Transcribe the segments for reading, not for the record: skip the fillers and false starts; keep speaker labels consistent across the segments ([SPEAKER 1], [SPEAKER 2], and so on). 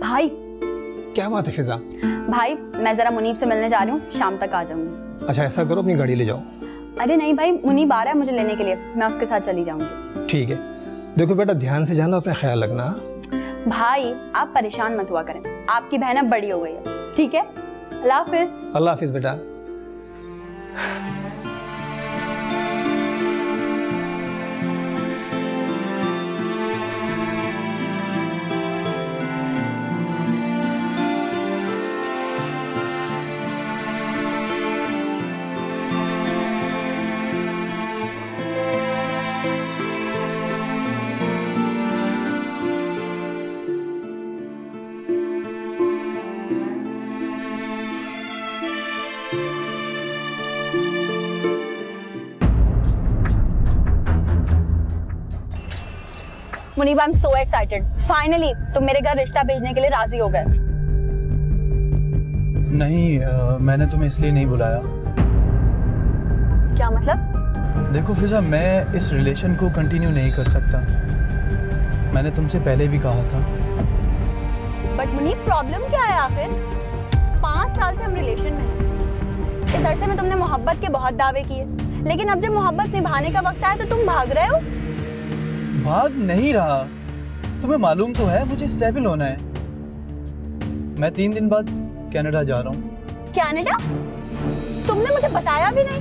[SPEAKER 1] भाई
[SPEAKER 2] क्या बात है फिजा?
[SPEAKER 1] भाई मैं जरा मुनीब से मिलने जा रही हूँ, शाम तक आ जाऊंगी।
[SPEAKER 2] अच्छा ऐसा करो, अपनी गाड़ी ले जाओ।
[SPEAKER 1] अरे नहीं भाई, मुनीब आ रहा है मुझे लेने के लिए, मैं उसके साथ चली जाऊंगी।
[SPEAKER 2] ठीक है, देखो बेटा ध्यान से जाना, अपना ख्याल रखना।
[SPEAKER 1] भाई आप परेशान मत हुआ करें, आपकी बहन अब बड़ी हो गई है। ठीक है, अल्लाह हाफिज।
[SPEAKER 2] अल्लाह हाफिज बेटा।
[SPEAKER 1] Muneeb I am so excited, finally तुम मेरे घर रिश्ता भेजने के लिए राजी हो गए।
[SPEAKER 3] नहीं मैंने तुम्हें इसलिए नहीं बुलाया।
[SPEAKER 1] क्या मतलब?
[SPEAKER 3] देखो फिजा, मैं इस रिलेशन को कंटिन्यू नहीं कर सकता, मैंने तुमसे पहले भी कहा था।
[SPEAKER 1] बट मुनीब प्रॉब्लम क्या है आखिर? 5 साल से हम रिलेशन में हैं। इस अरसे में तुमने मोहब्बत के बहुत दावे किए, लेकिन अब जब मोहब्बत निभाने का वक्त आया तो तुम भाग रहे हो।
[SPEAKER 3] भाग नहीं रहा, तुम्हें मालूम तो है मुझे स्टेबल होना है। मैं 3 दिन बाद कनाडा जा रहा हूँ।
[SPEAKER 1] कनाडा? तुमने मुझे बताया भी नहीं।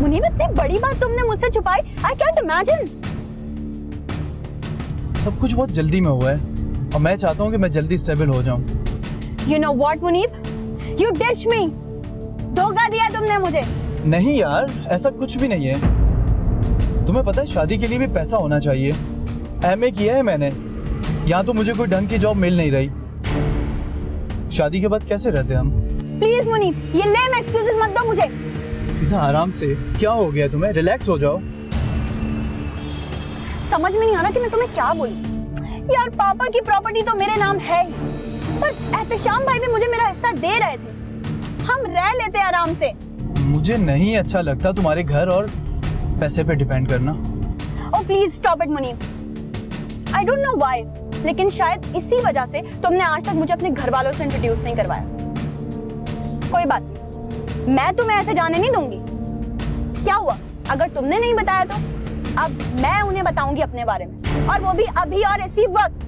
[SPEAKER 1] मुनीब इतनी बड़ी बात तुमने मुझसे छुपाई, आई कैंट इमेजिन।
[SPEAKER 3] सब कुछ बहुत जल्दी में हुआ है और मैं चाहता हूँ कि मैं जल्दी स्टेबल हो जाऊँ।
[SPEAKER 1] You know what Munib? You ditched me. धोखा दिया तुमने मुझे।
[SPEAKER 3] नहीं यार, ऐसा कुछ भी नहीं है। तुम्हें पता है शादी के लिए भी पैसा होना चाहिए। एमए किया है मैंने, यहाँ तो मुझे कोई ढंग की जॉब मिल नहीं रही। शादी के बाद कैसे रहते हम?
[SPEAKER 1] प्लीज मुनीब, ये लेम एक्सक्यूजेस मत दो मुझे।
[SPEAKER 3] फिजा आराम से, क्या हो गया तुम्हें? रिलैक्स हो जाओ।
[SPEAKER 1] समझ में नहीं आ रहा कि मैं तुम्हें क्या बोलूं। यार पापा की प्रॉपर्टी तो मेरे नाम है ही, पर एहतशाम भाई भी मुझे मेरा हिस्सा दे रहे थे। हम रह लेते आराम से।
[SPEAKER 3] मुझे नहीं अच्छा लगता तुम्हारे घर और पैसे पे डिपेंड करना।
[SPEAKER 1] Oh please stop it Munib. I don't know why, लेकिन शायद इसी वजह से तुमने आज तक मुझे अपने घर वालों से इंट्रोड्यूस नहीं करवाया। कोई बात नहीं, मैं तुम्हें ऐसे जाने नहीं दूंगी। क्या हुआ, अगर तुमने नहीं बताया तो अब मैं उन्हें बताऊंगी अपने बारे में, और वो भी अभी और इसी वक्त।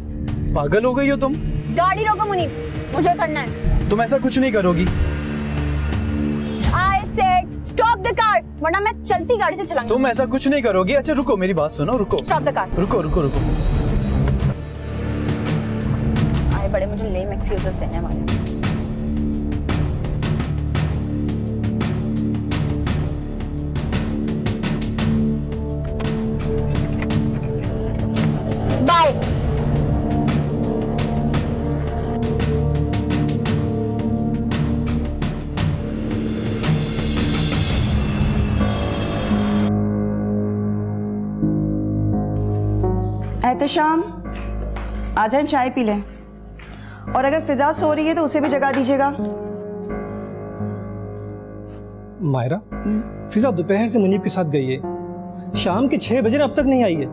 [SPEAKER 3] पागल हो गई हो तुम?
[SPEAKER 1] गाड़ी रोको मुनीब, मुझे करना है।
[SPEAKER 3] तुम ऐसा कुछ नहीं करोगी।
[SPEAKER 1] I said stop the car, वरना मैं चलती गाड़ी से चलाऊंगी।
[SPEAKER 3] तुम ऐसा कुछ नहीं करोगी। अच्छा रुको, मेरी बात सुनो, रुको।
[SPEAKER 1] Stop the car।
[SPEAKER 3] रुको रुको रुको।
[SPEAKER 1] आए बड़े मुझे लेम एक्सक्यूजेस देने वाले। बाय।
[SPEAKER 4] एहतशाम आ जाए, चाय पी लें, और अगर फिजा सो रही है तो उसे भी जगा दीजिएगा।
[SPEAKER 2] मायरा, फिजा दोपहर से मुनीब के साथ गई है, शाम के 6 बजे अब तक नहीं आई है।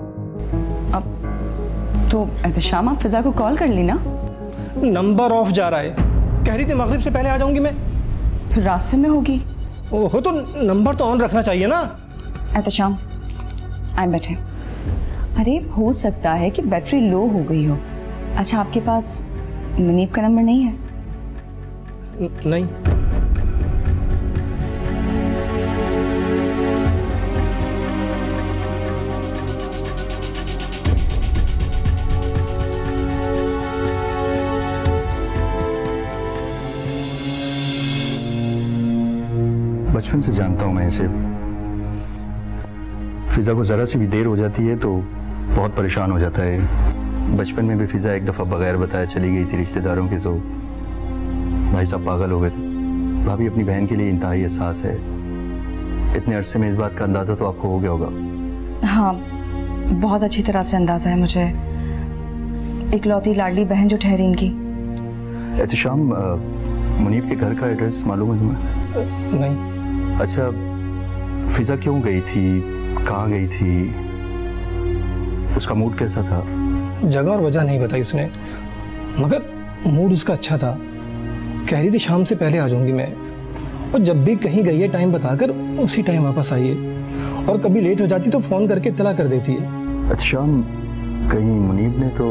[SPEAKER 4] अब तो एहतशाम आप फिजा को कॉल कर ली ना?
[SPEAKER 2] नंबर ऑफ जा रहा है, कह रही थी मगरिब से पहले आ जाऊंगी मैं।
[SPEAKER 4] फिर रास्ते में होगी।
[SPEAKER 2] ओहो, तो नंबर तो ऑन रखना चाहिए ना।
[SPEAKER 4] एहतशाम आए बैठे। अरे हो सकता है कि बैटरी लो हो गई हो। अच्छा आपके पास मुनीब का नंबर नहीं है?
[SPEAKER 2] नहीं।
[SPEAKER 5] बचपन से जानता हूँ मैं इसे। फिजा को जरा सी भी देर हो जाती है तो बहुत परेशान हो जाता है। बचपन में भी फिजा एक दफा बगैर बताए चली गई थी रिश्तेदारों के, तो भाई साहब पागल हो गए थे। भाभी अपनी बहन के लिए इंतहाई एहसास है। इतने अरसे में इस बात का अंदाजा तो आपको हो गया होगा।
[SPEAKER 4] हाँ, बहुत अच्छी तरह से अंदाजा है मुझे। इकलौती लाडली बहन जो ठहरी इनकी।
[SPEAKER 5] एहतशाम, मुनीब के घर का एड्रेस मालूम है तुम्हें?
[SPEAKER 2] नहीं।
[SPEAKER 5] अच्छा, फिजा क्यों गई थी, कहाँ गई थी, उसका मूड कैसा था?
[SPEAKER 2] जगह और वजह नहीं बताई उसने, मगर मूड उसका अच्छा था। कह रही थी शाम से पहले आ जाऊंगी मैं, और जब भी कहीं गई है टाइम बताकर उसी टाइम वापस आई है, और कभी लेट हो जाती तो फोन करके इत्तला कर देती है।
[SPEAKER 5] अच्छा, कहीं मुनीब ने तो?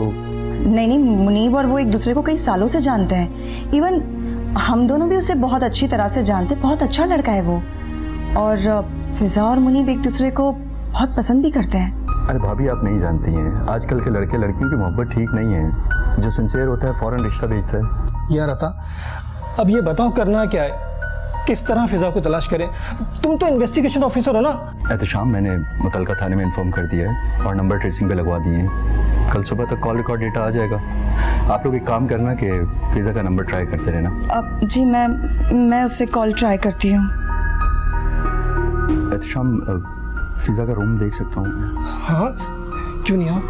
[SPEAKER 4] नहीं, मुनीब और वो एक दूसरे को कई सालों से जानते हैं। इवन हम दोनों भी उसे बहुत अच्छी तरह से जानते। बहुत अच्छा लड़का है वो, और फिजा और मुनीब एक दूसरे को बहुत पसंद भी करते हैं।
[SPEAKER 5] अरे भाभी, आप नहीं जानती हैं, आजकल के लड़के लड़कियों की मोहब्बत ठीक नहीं है। जो सिंसियर होता है फौरन रिश्ता भेजता है।
[SPEAKER 2] यार अता, अब ये बताओ करना क्या है, किस तरह फिजा को तलाश करें? तुम तो इन्वेस्टिगेशन ऑफिसर हो ना।
[SPEAKER 5] एहतशाम, मैंने मुतलका थाने में इन्फॉर्म कर दिया है और नंबर ट्रेसिंग पे लगवा दिए हैं। कल सुबह तक कॉल रिकॉर्ड डेटा आ जाएगा। आप लोग एक काम करना कि फिजा का नंबर ट्राई करते रहना।
[SPEAKER 4] जी, मैं उससे कॉल ट्राई करती हूँ।
[SPEAKER 5] एहतशाम, फिजा का रूम देख सकता हूँ?
[SPEAKER 2] हाँ, क्यों नहीं? आओ।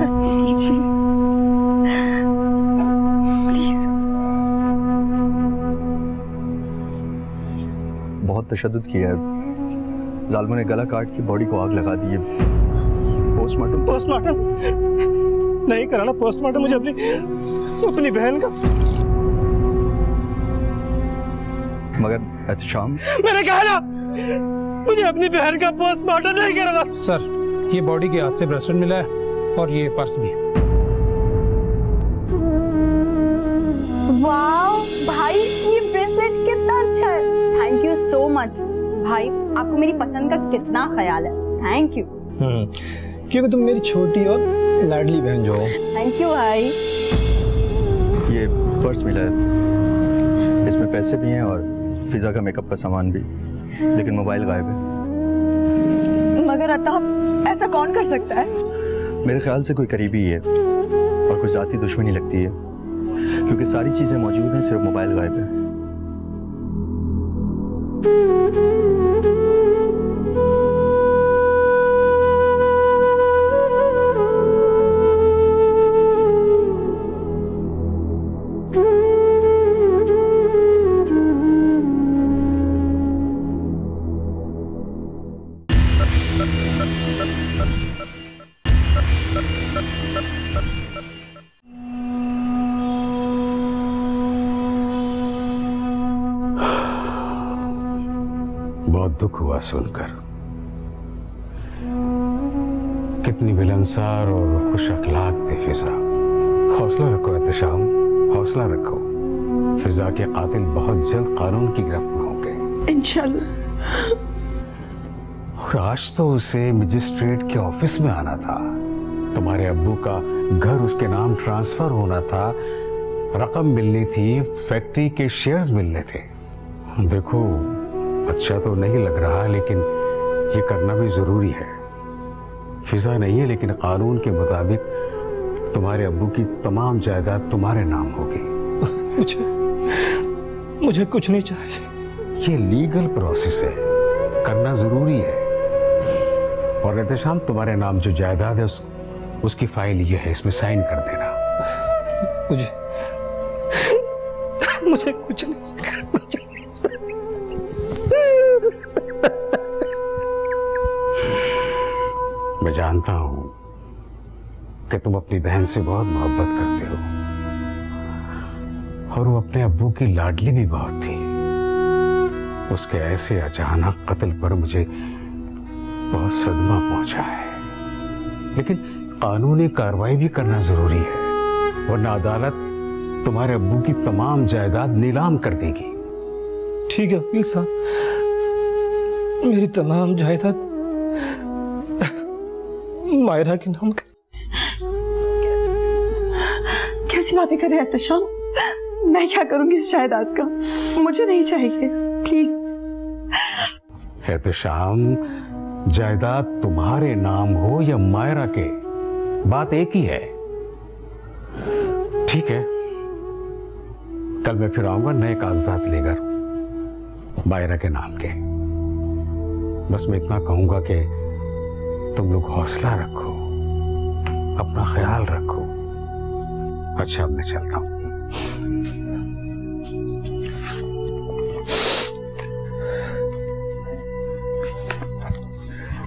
[SPEAKER 4] बस कीजिए प्लीज।
[SPEAKER 5] बहुत तशद्दुद किया है। जालिमों ने गला काट के बॉडी को आग लगा दी है।
[SPEAKER 2] पोस्टमार्टम नहीं कराना। पोस्टमार्टम मुझे अपनी बहन का।
[SPEAKER 5] मगर एहतशाम,
[SPEAKER 2] मैंने कहा ना, मुझे अपनी बहन का पोस्टमार्टम नहीं करना।
[SPEAKER 6] सर, ये बॉडी के हाथ से ब्रेसलेट मिला है और ये पर्स भी।
[SPEAKER 1] वाओ भाई, ये ब्रेसलेट कितना अच्छा है। थैंक यू सो मच भाई, आपको मेरी पसंद का कितना ख्याल है। Thank you.
[SPEAKER 2] क्योंकि तुम मेरी छोटी और लाडली बहन जो हो।
[SPEAKER 1] थैंक यू भाई।
[SPEAKER 5] ये पर्स मिला है, इसमें पैसे भी हैं और फिजा का मेकअप का सामान भी, लेकिन मोबाइल गायब है।
[SPEAKER 4] मगर अताब, ऐसा कौन कर सकता है?
[SPEAKER 5] मेरे ख्याल से कोई करीबी है और कोई जाती दुश्मनी लगती है, क्योंकि सारी चीजें मौजूद हैं, सिर्फ मोबाइल गायब है।
[SPEAKER 7] बहुत दुख हुआ सुनकर। कितनी मिलनसार और खुश अखलाक थी फिजा। हौसला रखो एहतशाम, हौसला रखो। फिजा के कातिल बहुत जल्द कानून की गिरफ्त में होंगे
[SPEAKER 4] इंशाल्लाह।
[SPEAKER 7] और आज तो उसे मजिस्ट्रेट के ऑफिस में आना था। तुम्हारे अब्बू का घर उसके नाम ट्रांसफर होना था, रकम मिलनी थी, फैक्ट्री के शेयर्स मिलने थे। देखो, अच्छा तो नहीं लग रहा, लेकिन ये करना भी जरूरी है। फिजा नहीं है, लेकिन कानून के मुताबिक तुम्हारे अब्बू की तमाम जायदाद तुम्हारे नाम होगी।
[SPEAKER 2] मुझे कुछ नहीं चाहिए।
[SPEAKER 7] ये लीगल प्रोसेस है, करना जरूरी है। और एहतशाम, तुम्हारे नाम जो जायदाद है उसकी फाइल ये है, इसमें साइन कर देना।
[SPEAKER 2] मुझे कुछ नहीं करना चाहिए।
[SPEAKER 7] मैं जानता हूं कि तुम अपनी बहन से बहुत मोहब्बत करते हो, और वो अपने अब्बू की लाडली भी बहुत थी। उसके ऐसे अचानक कत्ल पर मुझे बहुत सदमा पहुंचा है, लेकिन कानूनी कार्रवाई भी करना जरूरी है, वरना अदालत तुम्हारे अब्बू की तमाम जायदाद नीलाम कर देगी।
[SPEAKER 2] ठीक है वकील साहब, मेरी तमाम जायदाद मायरा के नाम कर।
[SPEAKER 4] कैसी बातें कर रहे हैं एहतशाम? मैं क्या करूंगी इस जायदाद का? मुझे नहीं चाहिए, प्लीज।
[SPEAKER 7] एहतशाम, जायदाद तुम्हारे नाम हो या मायरा के, बात एक ही है। ठीक है, कल मैं फिर आऊंगा नए कागजात लेकर मायरा के नाम के। बस मैं इतना कहूंगा कि तुम लोग हौसला रखो, अपना ख्याल रखो। अच्छा, अब मैं चलता हूं।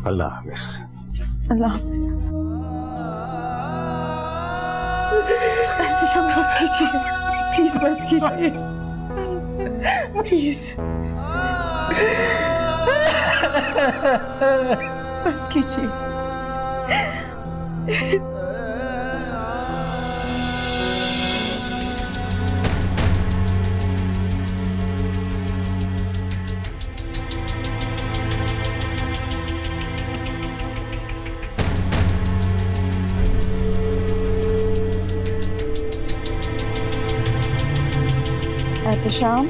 [SPEAKER 7] अल्लाह हाफिज।
[SPEAKER 4] अल्लाह हाफिज। एहतशाम, बस कीजिए प्लीज, बस कीजिए प्लीज, बस कीजिए। एहतशाम,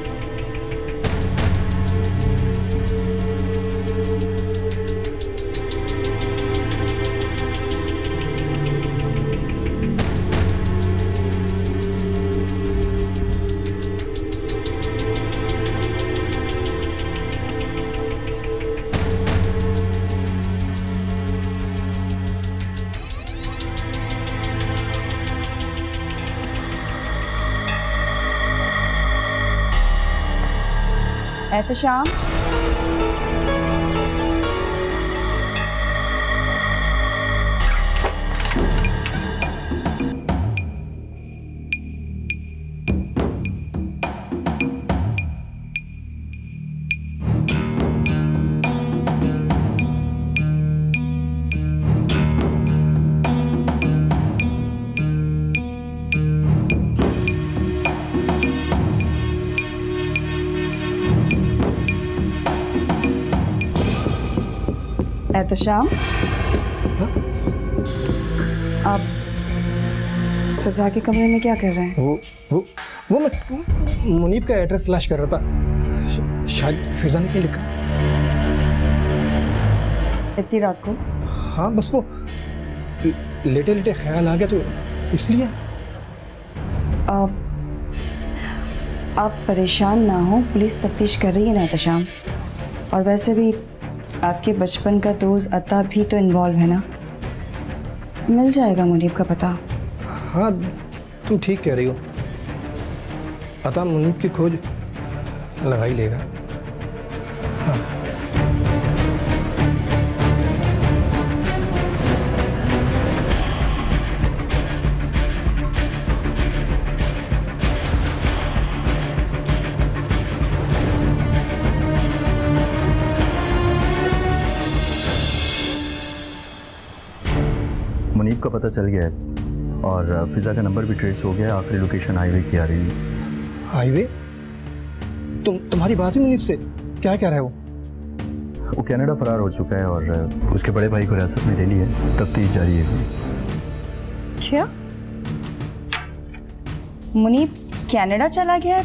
[SPEAKER 4] एहतशाम, एहतशाम, आप फिजा के कमरे में क्या कर रहे हैं?
[SPEAKER 2] वो मैं मुनीब का एड्रेस तलाश कर रहा था, शायद फिजा ने क्या लिखा।
[SPEAKER 4] इतनी रात को?
[SPEAKER 2] हाँ, बस वो लेटे लेटे ख्याल आ गया तो इसलिए।
[SPEAKER 4] आप परेशान ना हो, पुलिस तफ्तीश कर रही है ना एहतशाम। और वैसे भी आपके बचपन का दोस्त अता भी तो इन्वॉल्व है ना, मिल जाएगा मुनीब का पता।
[SPEAKER 2] हाँ, तुम ठीक कह रही हो, अता मुनीब की खोज लगा ही लेगा। हाँ।
[SPEAKER 5] मुनीब का पता चल गया है और फिजा का नंबर भी ट्रेस हो गया है। आखिरी लोकेशन हाईवे की आ रही है।
[SPEAKER 2] हाईवे? तुम्हारी बात ही मुनीब से? क्या कह रहा है वो?
[SPEAKER 5] वो कनाडा फरार हो चुका है और उसके बड़े भाई को हिरासत में ले लिया है। तफ्तीश जारी है।
[SPEAKER 4] क्या मुनीब कनाडा चला गया है?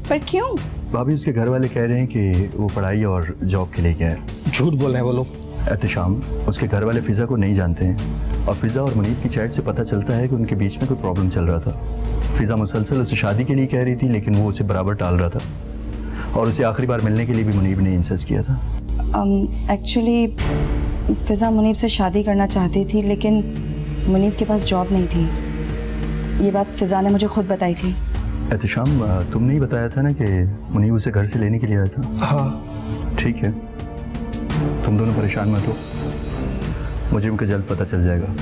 [SPEAKER 4] पर क्यों?
[SPEAKER 5] भाभी, उसके घर वाले कह रहे हैं कि वो पढ़ाई और जॉब के लिए गया है।
[SPEAKER 2] झूठ बोल रहे हैं वो लोग।
[SPEAKER 5] एहतशाम, उसके घर वाले फिजा को नहीं जानते हैं और फिजा और मुनीब की चैट से पता चलता है कि उनके बीच में कोई प्रॉब्लम चल रहा था। फिजा मुसलसल उसे शादी के लिए कह रही थी, लेकिन वो उसे बराबर टाल रहा था और उसे आखिरी बार मिलने के लिए भी मुनीब ने इंसिस्ट किया था।
[SPEAKER 4] एक्चुअली फिजा मुनीब से शादी करना चाहती थी, लेकिन मुनीब के पास जॉब नहीं थी। ये बात फिजा ने मुझे खुद बताई थी।
[SPEAKER 5] एहतशाम, तुमने ही बताया था ना कि मुनीब उसे घर से लेने के लिए आया था।
[SPEAKER 2] हाँ।
[SPEAKER 5] ठीक है, तुम दोनों परेशान मत हो, मुझे उनका जल्द पता चल जाएगा।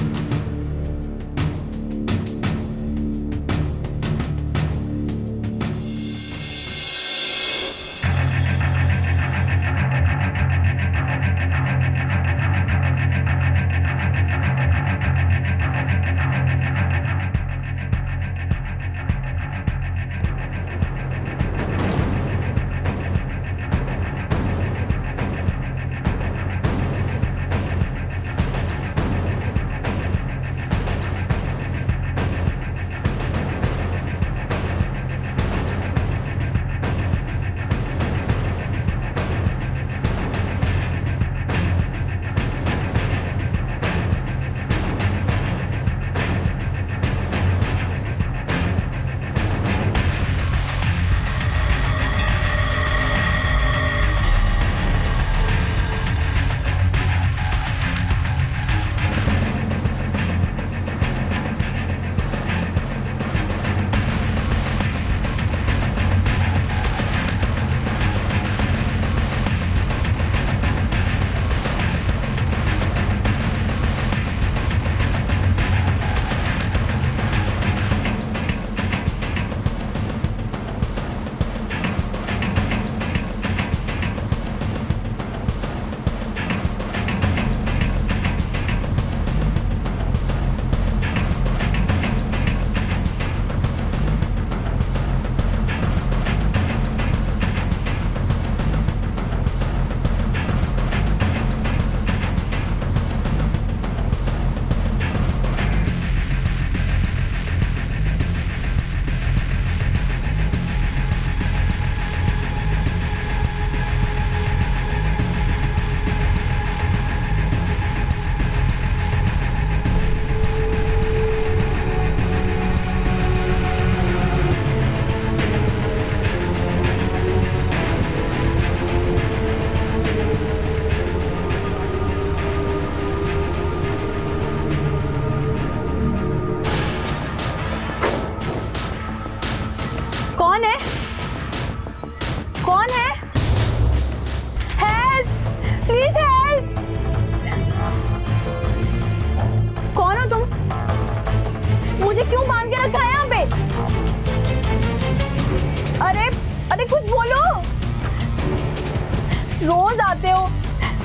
[SPEAKER 1] रोज आते हो,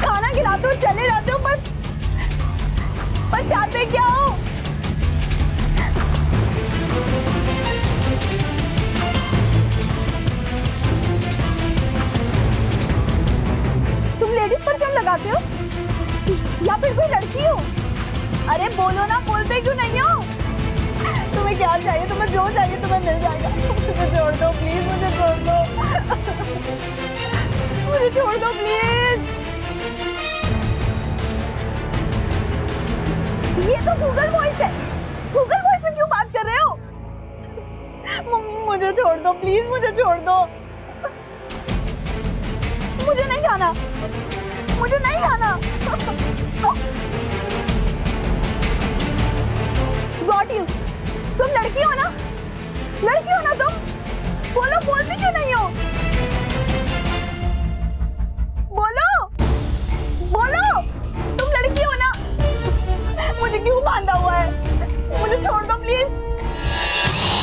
[SPEAKER 1] खाना खिलाते हो, चले जाते हो, पर चाहते क्या हो? तुम लेडीज पर क्यों लगाते हो? या फिर कोई लड़की हो? अरे बोलो ना, बोलते क्यों नहीं हो? तुम्हें क्या चाहिए? तुम्हें जो चाहिए तुम्हें मिल जाएगा। मुझे छोड़ दो प्लीज, मुझे छोड़ दो। मुझे छोड़ दो प्लीज। ये तो गूगल वॉइस है। गूगल वॉइस में क्यों बात कर रहे हो? मुझे छोड़ दो प्लीज, मुझे छोड़ दो। मुझे नहीं खाना, मुझे नहीं खाना। Got you. तुम लड़की हो ना? लड़की हो ना तुम? बोलो, बोलती क्यों नहीं हो? बोलो, बोलो, तुम लड़की हो ना? मुझे क्यों बांधा हुआ है? मुझे छोड़ दो प्लीज।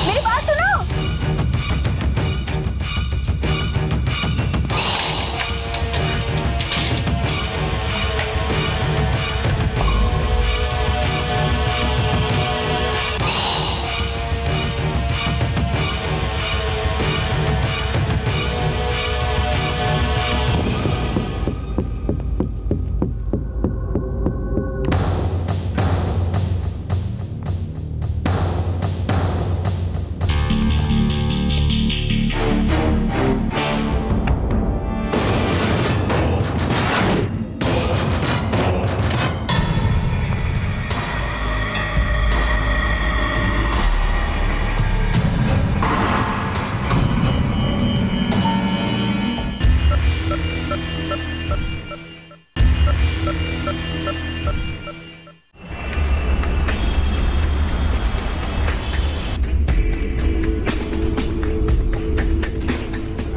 [SPEAKER 1] मेरी बात सुनो।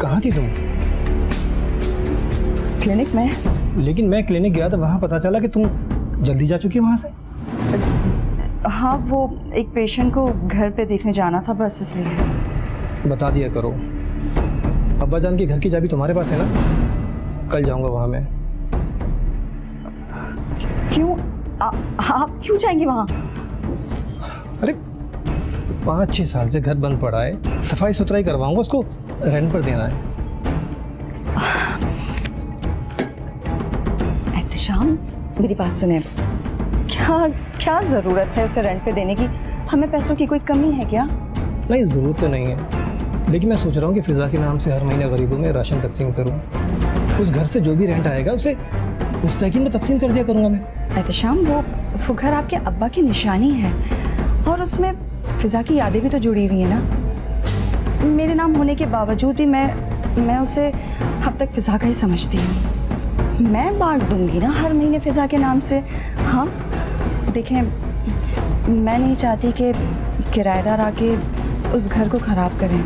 [SPEAKER 2] कहाँ थी तुम?
[SPEAKER 4] क्लिनिक में।
[SPEAKER 2] लेकिन मैं क्लिनिक गया तो वहाँ पता चला कि तुम जल्दी जा चुकी हो वहाँ से।
[SPEAKER 4] हाँ, वो एक पेशेंट को घर पे देखने जाना था, बस इसलिए।
[SPEAKER 2] बता दिया करो। अब्बा जान के घर की चाबी तुम्हारे पास है ना? कल जाऊँगा वहाँ मैं।
[SPEAKER 4] क्यों? आप क्यों जाएंगे वहाँ?
[SPEAKER 2] अरे 5-6 साल से घर बंद पड़ा है, सफाई सुथराई करवाऊंगा, उसको रेंट पर देना है।
[SPEAKER 4] एहतशाम, मेरी बात सुने। क्या जरूरत है उसे रेंट पे देने की? हमें पैसों की कोई कमी है क्या?
[SPEAKER 2] नहीं, जरूरत तो नहीं है, लेकिन मैं सोच रहा हूँ कि फिजा के नाम से हर महीने गरीबों में राशन तकसीम करूँ। उस घर से जो भी रेंट आएगा उसे मुस्तकिल में तकसीम कर दिया करूँगा मैं।
[SPEAKER 4] एहतशाम, वो घर आपके अब्बा की निशानी है और उसमें फिजा की यादें भी तो जुड़ी हुई है ना। मेरे नाम होने के बावजूद भी मैं उसे अब तक फिजा का ही समझती हूँ। मैं बांट दूंगी ना हर महीने फिजा के नाम से। हाँ देखें, मैं नहीं चाहती कि किराएदार आके उस घर को ख़राब करें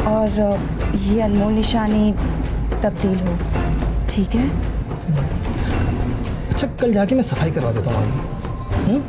[SPEAKER 4] और ये अनमोल निशानी तब्दील हो। ठीक है?
[SPEAKER 2] अच्छा, कल जाके मैं सफाई करवा देता हूँ।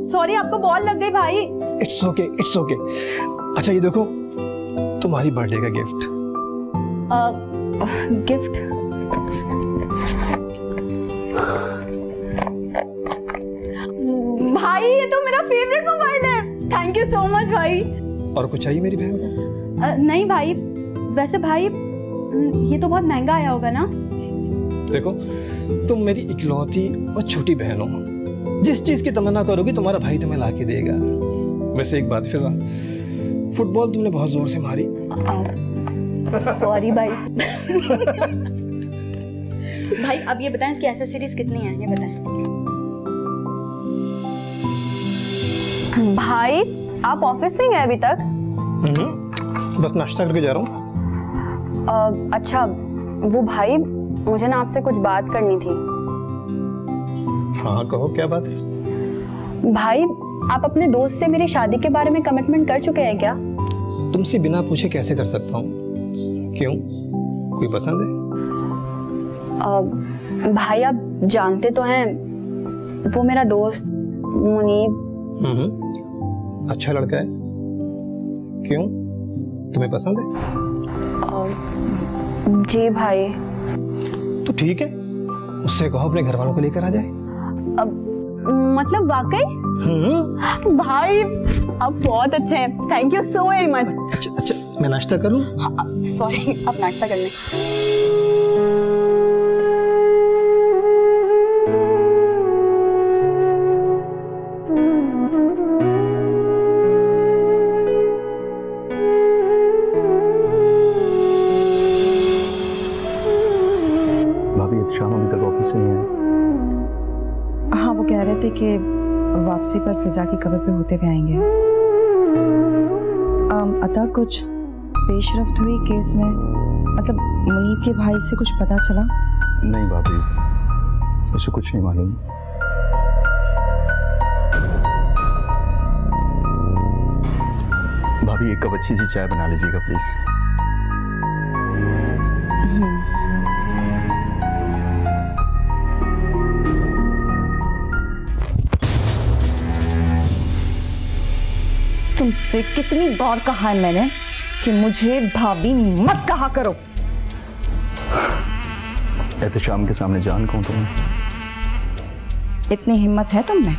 [SPEAKER 1] सॉरी, आपको बॉल लग गई भाई।
[SPEAKER 2] It's okay, it's okay. अच्छा ये देखो, तुम्हारी बर्थडे का गिफ्ट।
[SPEAKER 1] गिफ्ट? भाई ये तो मेरा फेवरेट मोबाइल है। थैंक यू सो मच भाई।
[SPEAKER 2] और कुछ चाहिए मेरी बहन को?
[SPEAKER 1] नहीं भाई, वैसे भाई ये तो बहुत महंगा आया होगा ना?
[SPEAKER 2] देखो, तुम मेरी इकलौती और छोटी बहन हो, जिस चीज की तमन्ना करोगी तुम्हारा भाई तुम्हें ला के देगा। वैसे एक बात फिजा, फुटबॉल तुमने बहुत जोर से मारी।
[SPEAKER 1] सॉरी भाई। भाई अब ये बताएं इसकी एक्सेसरीज कितनी है, ये बताएं। भाई आप ऑफिस नहीं गए अभी तक?
[SPEAKER 2] बस नाश्ता करके जा रहा हूँ।
[SPEAKER 1] अच्छा वो भाई, मुझे ना आपसे कुछ बात करनी थी।
[SPEAKER 2] हाँ कहो, क्या बात है?
[SPEAKER 1] भाई आप अपने दोस्त से मेरी शादी के बारे में कमिटमेंट कर चुके हैं क्या?
[SPEAKER 2] तुमसे बिना पूछे कैसे कर सकता हूँ? क्यों, कोई पसंद है?
[SPEAKER 1] भाई आप जानते तो हैं, वो मेरा दोस्त मुनीब।
[SPEAKER 2] अच्छा लड़का है। क्यों, तुम्हें पसंद है?
[SPEAKER 1] जी भाई।
[SPEAKER 2] तो ठीक है, उससे कहो अपने घर वालों को लेकर आ जाए।
[SPEAKER 1] मतलब वाकई? भाई आप बहुत अच्छे हैं, thank you so very much.
[SPEAKER 2] अच्छा मैं नाश्ता करूं?
[SPEAKER 1] सॉरी, आप नाश्ता कर लें।
[SPEAKER 5] भाभी शाम अभी तक ऑफिस से नहीं आए।
[SPEAKER 4] हाँ वो कह रहे थे कि वापसी पर फिजा की कब्र पे होते हुए आएंगे। अतः कुछ पेशरफ्त हुई केस में? मतलब मुनीब के भाई से कुछ पता चला?
[SPEAKER 5] नहीं भाभी, उसे कुछ नहीं मालूम। भाभी एक कप अच्छी सी चाय बना लीजिएगा प्लीज।
[SPEAKER 4] तुमसे कितनी बार कहा है मैंने कि मुझे भाभी मत कहा करो।
[SPEAKER 5] एहतशाम के सामने जान कहूं तुम्हें?
[SPEAKER 4] इतनी हिम्मत है तुम में?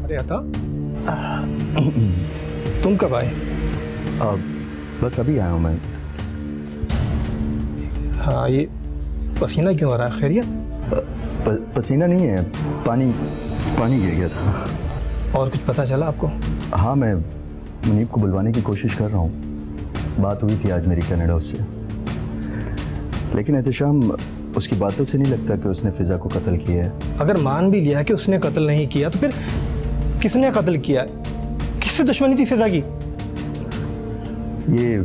[SPEAKER 2] अरे अता, तुम कब आए?
[SPEAKER 5] बस अभी आया हूं मैं।
[SPEAKER 2] हाँ, ये पसीना क्यों आ रहा है? खैरियत?
[SPEAKER 5] पसीना नहीं है, पानी गिर गया था।
[SPEAKER 2] और कुछ पता चला आपको?
[SPEAKER 5] हाँ, मैं मुनीब को बुलवाने की कोशिश कर रहा हूँ। बात हुई थी आज मेरी कनाडा उससे, लेकिन एहतशाम उसकी बातों से नहीं लगता कि उसने फिजा को कत्ल किया है।
[SPEAKER 2] अगर मान भी लिया कि उसने कत्ल नहीं किया, तो फिर किसने कत्ल किया? किससे दुश्मनी थी फिजा की?
[SPEAKER 5] ये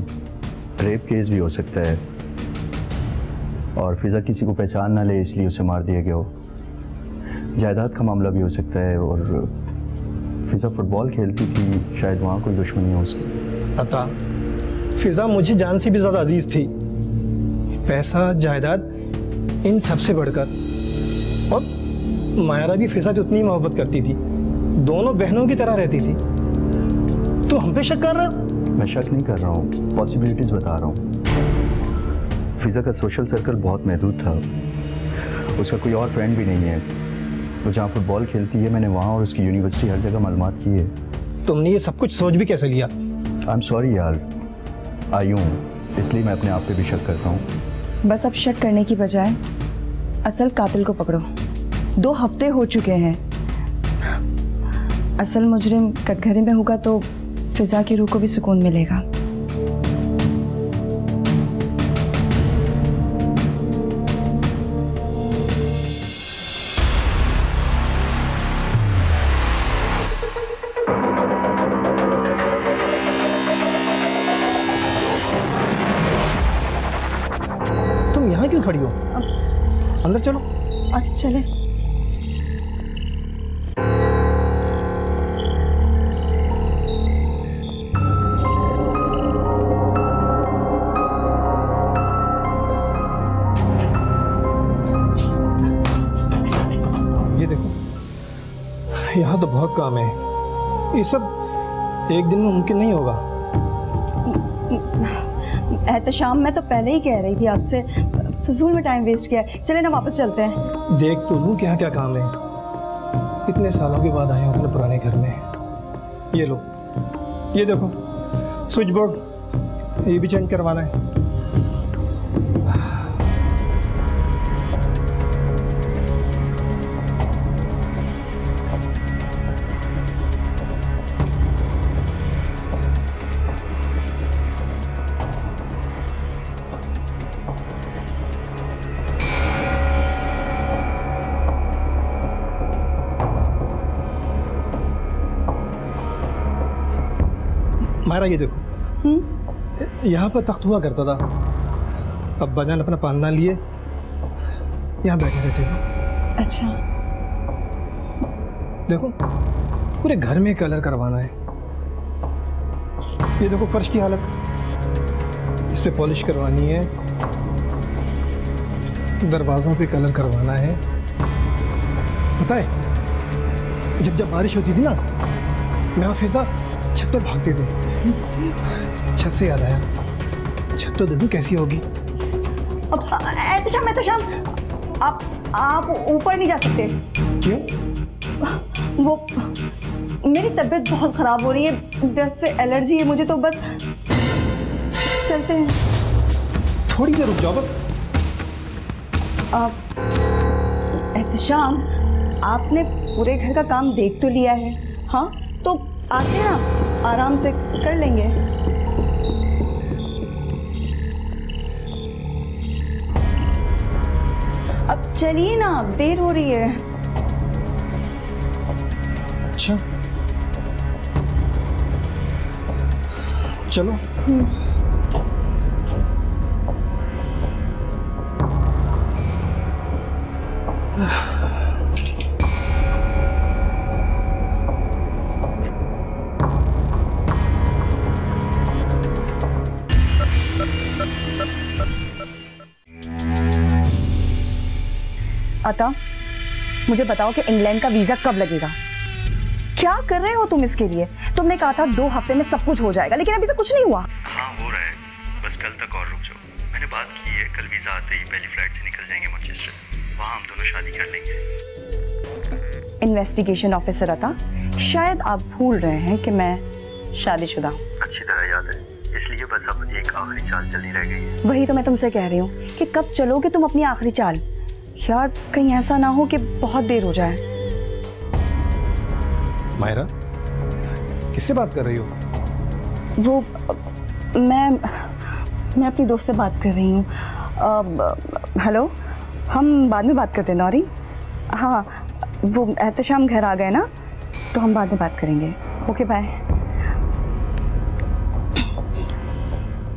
[SPEAKER 5] रेप केस भी हो सकता है, और फिजा किसी को पहचान ना ले इसलिए उसे मार दिया गया हो। जायदाद का मामला भी हो सकता है, और फिजा फुटबॉल खेलती थी, शायद वहाँ कोई दुश्मनी हो उसकी।
[SPEAKER 2] अता, फिजा मुझे जान से भी ज़्यादा अजीज थी। पैसा, जायदाद, इन सबसे बढ़कर। और मायरा भी फिजा से उतनी मोहब्बत करती थी, दोनों बहनों की तरह रहती थी। तो हम पे शक कर रहा?
[SPEAKER 5] मैं शक नहीं कर रहा हूँ, पॉसिबिलिटीज बता रहा हूँ। फिजा का सोशल सर्कल बहुत महदूद था, उसका कोई और फ्रेंड भी नहीं है। वो जहाँ फुटबॉल खेलती है, मैंने वहाँ और उसकी यूनिवर्सिटी हर जगह मालूमात की है।
[SPEAKER 2] तुमने ये सब कुछ सोच भी कैसे लिया?
[SPEAKER 5] आई एम सॉरी यार, आई हूँ इसलिए मैं अपने आप पे भी शक करता हूँ।
[SPEAKER 4] बस अब शक करने की बजाय असल कातिल को पकड़ो। 2 हफ्ते हो चुके हैं। असल मुजरिम कटघरे में होगा तो फिजा की रूह को भी सुकून मिलेगा।
[SPEAKER 2] तुम यहाँ क्यों खड़ी हो? अंदर चलो।
[SPEAKER 4] चले।
[SPEAKER 2] ये देखो, यहाँ तो बहुत काम है। ये सब एक दिन में मुमकिन नहीं होगा।
[SPEAKER 4] एहतशाम, मैं तो पहले ही कह रही थी आपसे, फजूल में टाइम वेस्ट किया। चले ना वापस चलते हैं।
[SPEAKER 2] देख तो लूँ क्या क्या काम है। इतने सालों के बाद आए हो अपने पुराने घर में। ये लो, ये देखो स्विच बोर्ड, ये भी चेंज करवाना है। मायरा ये देखो, यहाँ पर तख्त हुआ करता था। अब्बा जान अपना पालना लिए यहाँ बैठे रहते थे।
[SPEAKER 4] अच्छा,
[SPEAKER 2] देखो पूरे घर में कलर करवाना है। ये देखो फर्श की हालत, इस पे पॉलिश करवानी है, दरवाज़ों पे कलर करवाना है। पता है जब बारिश होती थी ना, मैं और फिजा छत पे भागते थे। छत से याद आया, छत तो देखो कैसी होगी।
[SPEAKER 4] एहतशाम, आप ऊपर नहीं जा सकते।
[SPEAKER 2] क्यों?
[SPEAKER 4] वो मेरी तबीयत बहुत खराब हो रही है, डस्ट से एलर्जी है मुझे, तो बस चलते हैं।
[SPEAKER 2] थोड़ी देर रुक जाओ बस।
[SPEAKER 4] एहतशाम, आपने पूरे घर का काम देख तो लिया है, हाँ तो आते हैं ना, आराम से कर लेंगे। अब चलिए ना, देर हो रही है।
[SPEAKER 2] अच्छा चलो।
[SPEAKER 4] अता, मुझे बताओ कि इंग्लैंड का वीजा कब लगेगा? क्या कर रहे हो तुम इसके लिए? तुमने कहा था 2 हफ्ते में सब कुछ हो जाएगा, लेकिन अभी तो कुछ नहीं हुआ।
[SPEAKER 5] हाँ हो रहा है, बस कल तक और रुक जाओ। मैंने बात की है, कल वीजा आते ही पहली फ्लाइट से निकल जाएंगे मैनचेस्टर। वहाँ हम दोनों शादी कर लेंगे।
[SPEAKER 4] इन्वेस्टिगेशन ऑफिसर अता, शायद आप भूल रहे हैं कि मैं शादीशुदा हूँ।
[SPEAKER 5] अच्छी तरह याद है, इसलिए बस अब एक आखिरी चाल चलनी रह गई है।
[SPEAKER 4] वही तो मैं तुमसे कह रही हूँ कि कब चलोगे तुम अपनी आखिरी चाल। यार कहीं ऐसा ना हो कि बहुत देर हो जाए।
[SPEAKER 2] मायरा, किससे बात कर रही हो?
[SPEAKER 4] वो मैं अपनी दोस्त से बात कर रही हूँ। हेलो, हम बाद में बात करते हैं नौरी। हाँ, वो एहतशाम घर आ गए ना, तो हम बाद में बात करेंगे। Okay bye.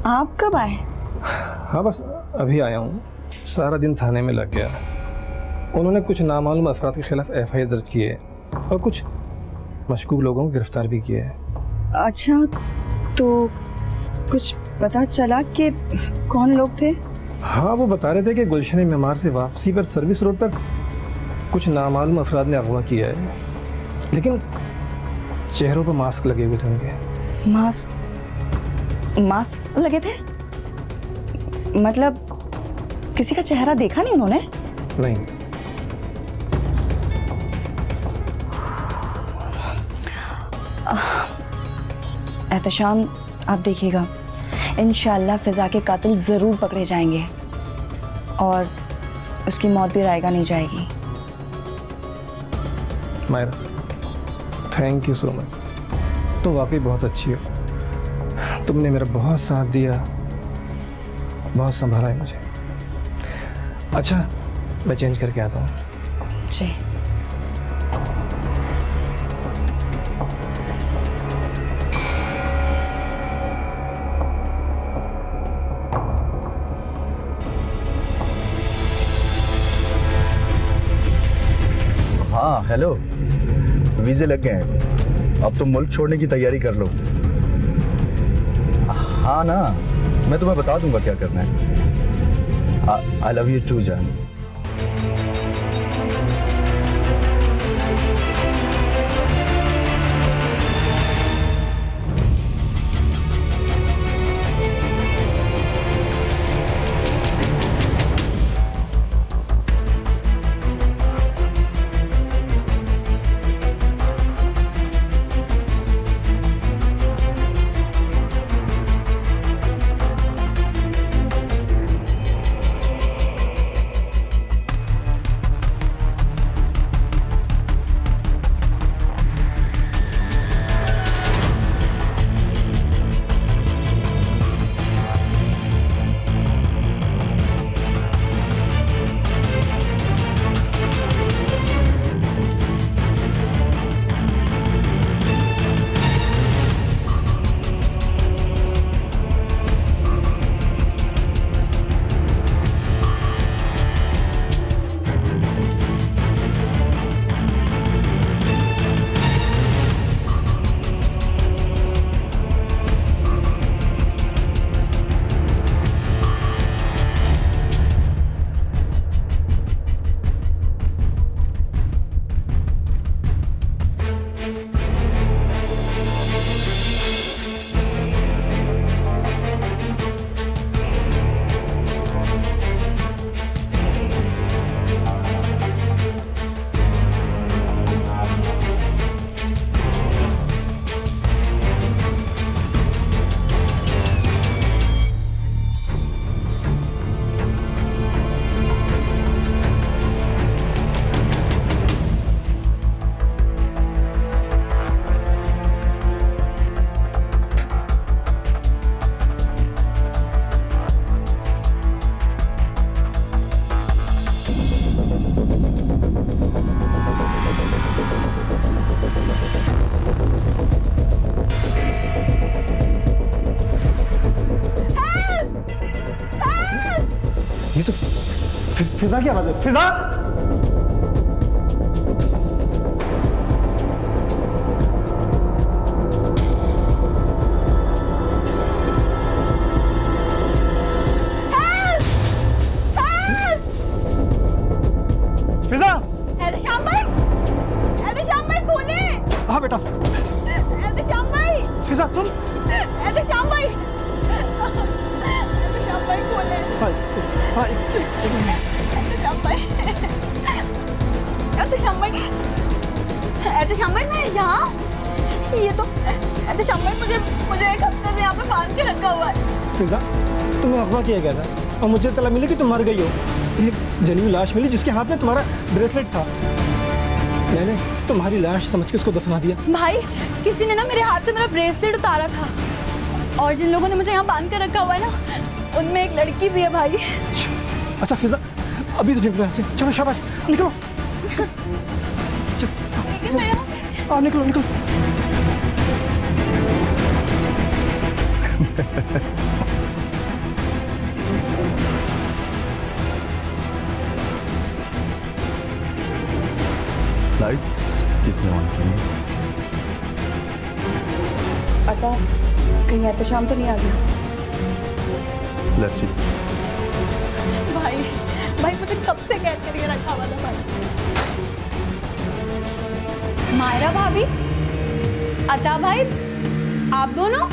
[SPEAKER 4] आप कब आए?
[SPEAKER 2] हाँ बस अभी आया हूँ। सारा दिन थाने में लग गया। उन्होंने कुछ नामालूम अफराद के खिलाफ FIR दर्ज किए और कुछ मशकूक लोगों को गिरफ्तार भी किया है।
[SPEAKER 4] अच्छा, तो कुछ पता चला कि कौन लोग थे?
[SPEAKER 2] हाँ, वो बता रहे थे कि गुलशन मेमार से वापसी पर सर्विस रोड पर कुछ नामालूम अफराद ने अगवा किया है, लेकिन चेहरों पर मास्क लगे हुए थे उनके।
[SPEAKER 4] मास्क लगे थे? मतलब किसी का चेहरा देखा नहीं उन्होंने?
[SPEAKER 2] नहीं।
[SPEAKER 4] एहतशाम, आप देखिएगा, इंशाल्लाह फिजा के कातिल ज़रूर पकड़े जाएंगे और उसकी मौत भी रायगा नहीं जाएगी।
[SPEAKER 2] Myra, thank you so much. तुम वाकई बहुत अच्छी हो। तुमने मेरा बहुत साथ दिया, बहुत संभाला है मुझे। अच्छा, मैं चेंज करके आता हूँ।
[SPEAKER 4] जी।
[SPEAKER 3] हाँ हेलो, वीज़े लग गए हैं, अब तुम मुल्क छोड़ने की तैयारी कर लो। हाँ ना, मैं तुम्हें बता दूंगा क्या करना है। आई लव यू टू जान।
[SPEAKER 2] ये तो फिजा की आवाज है। फिजा! फिजा!
[SPEAKER 1] एहतेशाम भाई! एहतेशाम भाई खोले!
[SPEAKER 2] हाँ बेटा।
[SPEAKER 1] एहतेशाम भाई!
[SPEAKER 2] फिजा तुम?
[SPEAKER 1] एहतेशाम भाई! एहतेशाम भाई खोले!
[SPEAKER 2] हाय हाय।
[SPEAKER 1] एहतेशाम भाई! एहतेशाम भाई! एहतेशाम भाई मैं यहाँ? ये तो एहतेशाम भाई मुझे एक हफ्ते से यहाँ पे बांध के रखा हुआ है।
[SPEAKER 2] फिजा तुम्हें अगवा किया गया था और मुझे इत्तला मिली कि तुम मर गई हो। एक जली हुई लाश मिली जिसके हाथ में तुम्हारा ब्रेसलेट था। मैंने तुम्हारी लाश समझ के उसको दफना दिया।
[SPEAKER 1] भाई किसी ने ना मेरे हाथ से मेरा ब्रेसलेट उतारा था और जिन लोगों ने मुझे यहाँ बांध कर रखा हुआ है ना उनमें एक लड़की भी है भाई।
[SPEAKER 2] अच्छा फिजा अभी तो निकलो यहाँ से। चलो शाबाश निकलो।
[SPEAKER 1] लेकिन मैं यहाँ कैसे?
[SPEAKER 2] आप निकलो निकलो।
[SPEAKER 5] लाइट्स किसने ऑन की?
[SPEAKER 4] पता कहीं एहतेशाम तो नहीं आ गया?
[SPEAKER 5] Let's see.
[SPEAKER 1] भाई मुझे कब से कैद करिए रखा हुआ था भाई। मायरा भाभी, अता भाई, आप दोनों?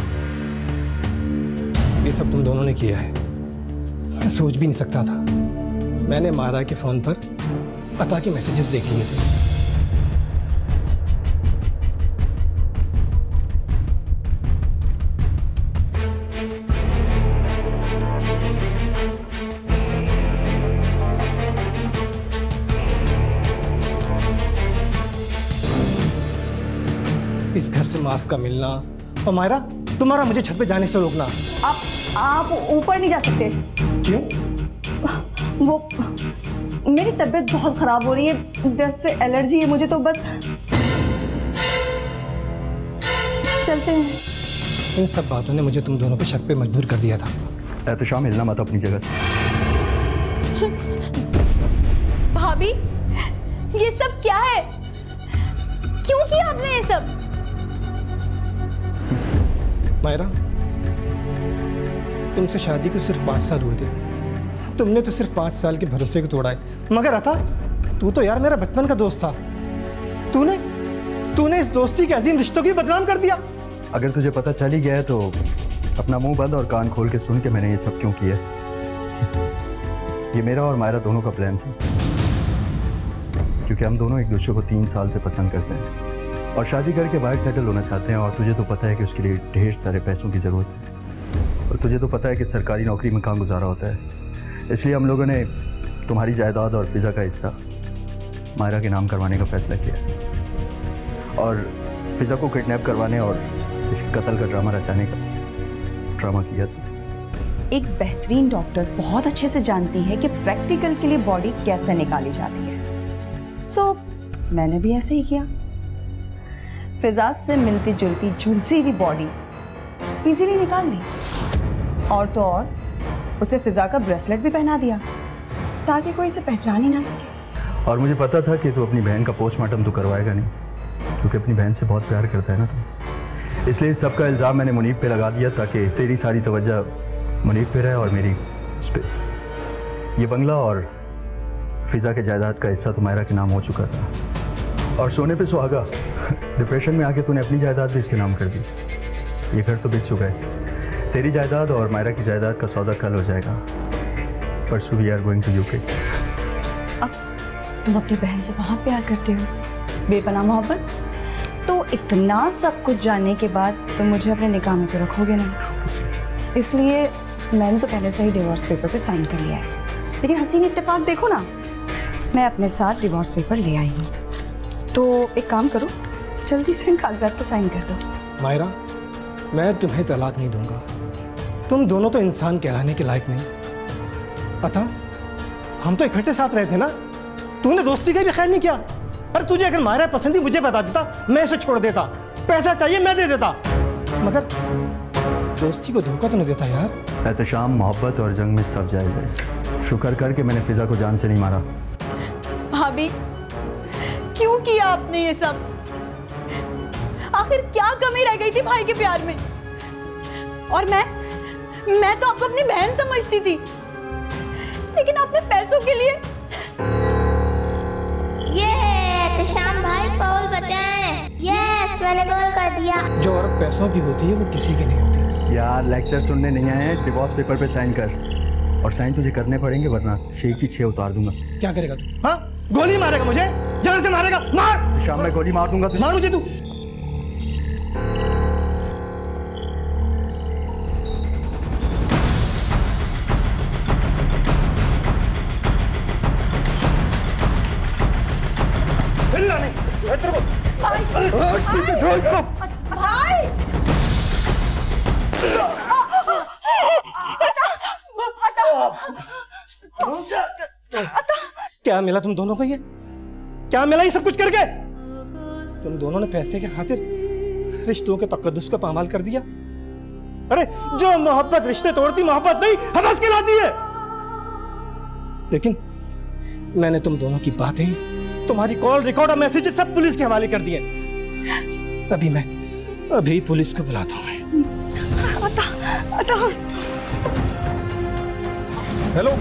[SPEAKER 2] ये सब तुम दोनों ने किया है। मैं सोच भी नहीं सकता था। मैंने मायरा के फोन पर अता के मैसेजेस देख लिए थे। इस घर से मास्क का मिलना और मायरा तुम्हारा मुझे छत पे जाने से रोकना।
[SPEAKER 4] आप ऊपर नहीं जा सकते।
[SPEAKER 2] क्यों?
[SPEAKER 4] वो मेरी तबीयत बहुत खराब हो रही है, डस्ट से एलर्जी है मुझे, तो बस चलते हैं।
[SPEAKER 2] इन सब बातों ने मुझे तुम दोनों पे शक पे मजबूर कर दिया था।
[SPEAKER 5] एहतेशाम हिलना मत अपनी जगह से।
[SPEAKER 1] भाभी ये सब क्या है? क्यों किया आपने ये सब?
[SPEAKER 2] मायरा तुमसे शादी को सिर्फ 5 साल हुए थे। तुमने तो सिर्फ 5 साल के भरोसे को तोड़ा है। मगर अता तू तो यार मेरा बचपन का दोस्त था। तूने इस दोस्ती के अजीम रिश्तों की बदनाम कर दिया।
[SPEAKER 5] अगर तुझे पता चल ही गया है तो अपना मुंह बंद और कान खोल के सुन के मैंने ये सब क्यों किया। ये मेरा और मायरा दोनों का प्लान था, क्योंकि हम दोनों एक दूसरे को 3 साल से पसंद करते हैं और शादी करके बाहर सेटल होना चाहते हैं। और तुझे तो पता है कि उसके लिए ढेर सारे पैसों की ज़रूरत है और तुझे तो पता है कि सरकारी नौकरी में कहाँ गुजारा होता है। इसलिए हम लोगों ने तुम्हारी जायदाद और फिज़ा का हिस्सा मायरा के नाम करवाने का फैसला किया और फिज़ा को किडनैप करवाने और इसके कत्ल का ड्रामा रचाने का ड्रामा किया था।
[SPEAKER 4] एक बेहतरीन डॉक्टर बहुत अच्छे से जानती है कि प्रैक्टिकल के लिए बॉडी कैसे निकाली जाती है। सो मैंने भी ऐसे ही किया। फिजा से मिलती जुलती झुलसी हुई बॉडी इजीली निकाल ली और तो और उसे फिजा का ब्रेसलेट भी पहना दिया ताकि कोई इसे पहचान ही ना सके।
[SPEAKER 5] और मुझे पता था कि तू अपनी बहन का पोस्टमार्टम तो करवाएगा नहीं, क्योंकि अपनी बहन से बहुत प्यार करता है ना तू। इसलिए इस सब का इल्ज़ाम मैंने मुनीब पे लगा दिया ताकि तेरी सारी तवज्जो मुनीब पे रहे और मेरी इस पे। ये बंगला और फिज़ा के जायदाद का हिस्सा तुम्हारा के नाम हो चुका था और सोने पे सुहागा। डिप्रेशन में आके तूने अपनी जायदाद भी इसके नाम कर दी। ये घर तो बिक चुका है। तेरी जायदाद और मायरा की जायदाद का सौदा कल हो जाएगा। परसों we are going to UK.
[SPEAKER 4] अब तुम अपनी बहन से बहुत प्यार करते हो, बेपनाह मोहब्बत, तो इतना सब कुछ जानने के बाद तुम मुझे अपने निकाह में तो रखोगे नहीं। इसलिए मैंने तो पहले से ही डिवोर्स पेपर पे साइन कर लिया है। लेकिन हसीन इत्तेफाक देखो ना, मैं अपने साथ डिवोर्स पेपर ले आई हूँ। तो एक काम करो, जल्दी से इन कागजात पे साइन कर दो।
[SPEAKER 2] मायरा मैं तुम्हें तलाक नहीं दूंगा। तुम दोनों तो इंसान कहलाने के लायक नहीं। पता हम तो इकट्ठे साथ रहे थे ना। तूने दोस्ती का भी ख्याल नहीं किया। अरे तुझे अगर मायरा पसंद थी मुझे बता देता, मैं इसे छोड़ देता। पैसा चाहिए मैं दे देता, मगर दोस्ती को धोखा तो नहीं देता यार।
[SPEAKER 5] एहतशाम, मोहब्बत और जंग में सब जायज़ है। शुक्र कर कि मैंने फिजा को जान से नहीं मारा।
[SPEAKER 8] भाभी, क्यों किया आपने ये सब? आखिर क्या कमी रह गई थी भाई के प्यार में? और मैं तो आपको अपनी बहन समझती थी, लेकिन आपने पैसों के लिए।
[SPEAKER 9] ये एहतशाम भाई फाउल बचाएं। यस, मैंने गोल कर दिया।
[SPEAKER 2] जो औरत पैसों की होती है वो किसी की नहीं होती।
[SPEAKER 5] यार लेक्चर सुनने नहीं आए हैं, डिवोर्स पेपर पे साइन कर। और साइन तुझे करने पड़ेंगे वरना 6 की 6 उतार दूंगा।
[SPEAKER 2] क्या करेगा तू? हाँ, गोली मारेगा मुझे? जान से मारेगा? मार!
[SPEAKER 5] शाम में गोली मार दूंगा तुझे।
[SPEAKER 2] मार मुझे तू। हिलना नहीं। इधर को।
[SPEAKER 5] छोड़ इसको।
[SPEAKER 2] क्या मिला तुम दोनों को? ये क्या मिला ये सब कुछ करके? तुम दोनों ने पैसे के खातिर रिश्तों के तकद्दुस को पामाल कर दिया। अरे जो मोहब्बत रिश्ते तोड़ती, मोहब्बत नहीं हवस कहलाती है। लेकिन मैंने तुम दोनों की बातें, तुम्हारी कॉल रिकॉर्ड और मैसेजेस सब पुलिस के हवाले कर दिए। अभी पुलिस को बुलाता हूँ।
[SPEAKER 4] अता, अता।
[SPEAKER 2] हेलो।